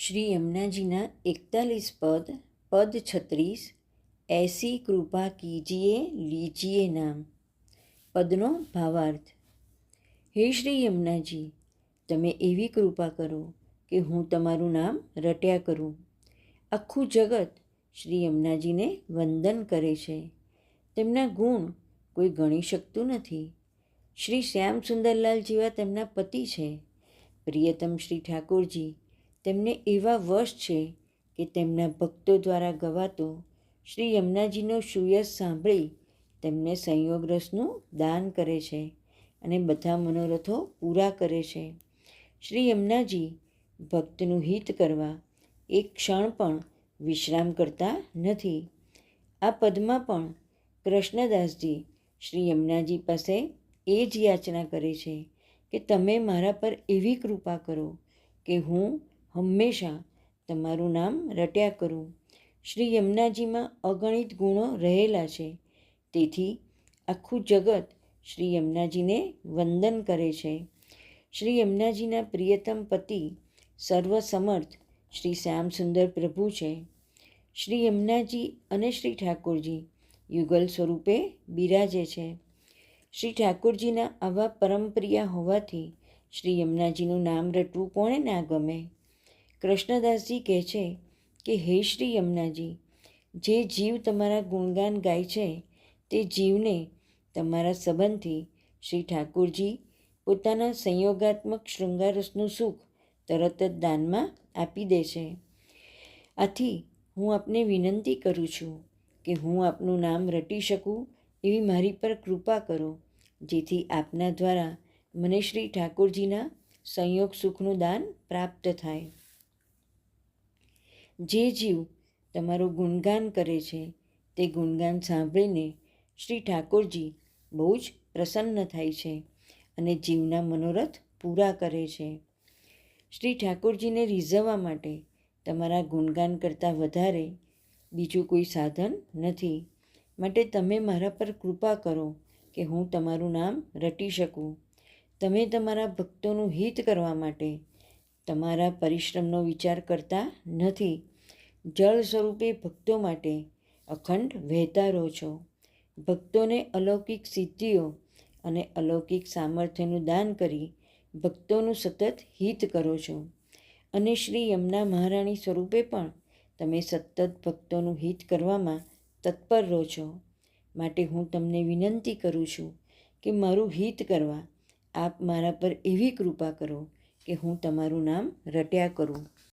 શ્રી યમુનાજીના 41 પદ, પદ 36, ऐसी કૃપા કીજીએ લીજીએ નામ. પદનો ભાવાર્થ. હે શ્રી યમુનાજી, તમે એવી કૃપા કરો કે હું તમારું નામ રટ્યા કરું. આખું જગત શ્રી યમુનાજીને વંદન કરે છે. તેમના ગુણ કોઈ ગણી શકતું નથી. શ્રી શ્યામ સુંદરલાલ જેવા તેમના પતિ છે. પ્રિયતમ શ્રી ઠાકોરજી તેમને એવા વશ છે કે તેમના ભક્તો દ્વારા ગવાતો શ્રી યમુનાજીનો સુયસ સાંભળી તેમને સંયોગ રસનું દાન કરે છે અને બધા મનોરથો પૂરા કરે છે. શ્રી યમુનાજી ભક્તનું હિત કરવા એક ક્ષણ પણ વિશ્રામ કરતા નથી. આ પદમાં પણ કૃષ્ણદાસજી શ્રી યમુનાજી પાસે એ જ યાચના કરે છે કે તમે મારા પર એવી કૃપા કરો કે હું હંમેશા તમારું નામ રટ્યા કરું. શ્રી યમુનાજીમાં અગણિત ગુણો રહેલા છે. તેથી આખું જગત શ્રી યમુનાજીને વંદન કરે છે. શ્રી યમુનાજીના પ્રિયતમ પતિ સર્વસમર્થ શ્રી શ્યામસુંદર પ્રભુ છે. શ્રી યમુનાજી અને શ્રી ઠાકોરજી યુગલ સ્વરૂપે બિરાજે છે. શ્રી ઠાકોરજીના આવા પરમપ્રિય હોવાથી શ્રી યમુનાજીનું નામ રટવું કોણે ના ગમે. કૃષ્ણદાસજી કહે છે કે હે શ્રી યમુનાજી, જે જીવ તમારા ગુણગાન ગાય છે તે જીવને તમારા સંબંધથી શ્રી ઠાકોરજી પોતાના સંયોગાત્મક શૃંગારસનું સુખ તરત જ દાનમાં આપી દે છે. આથી હું આપને વિનંતી કરું છું કે હું આપનું નામ રટી શકું એવી મારી પર કૃપા કરો, જેથી આપના દ્વારા મને શ્રી ઠાકોરજીના સંયોગ સુખનું દાન પ્રાપ્ત થાય. જે જીવ તમારું ગુણગાન કરે છે તે ગુણગાન સાંભળીને શ્રી ઠાકોરજી બહુ જ પ્રસન્ન થાય છે અને જીવના મનોરથ પૂરા કરે છે. શ્રી ઠાકોરજીને રીઝવવા માટે તમારા ગુણગાન કરતાં વધારે બીજું કોઈ સાધન નથી. માટે તમે મારા પર કૃપા કરો કે હું તમારું નામ રટી શકું. તમે તમારા ભક્તોનું હિત કરવા માટે તમારા પરિશ્રમનો વિચાર કરતા નથી. જળ સ્વરૂપે ભક્તો માટે અખંડ વહેતા રહો છો. ભક્તોને અલૌકિક સિદ્ધિઓ અને અલૌકિક સામર્થ્યનું દાન કરી ભક્તોનું સતત હિત કરો છો. અને શ્રી યમુના મહારાણી સ્વરૂપે પણ તમે સતત ભક્તોનું હિત કરવામાં તત્પર રહો છો. માટે હું તમને વિનંતી કરું છું કે મારું હિત કરવા આપ મારા પર એવી કૃપા કરો કે હું તમારું નામ રટ્યા કરું.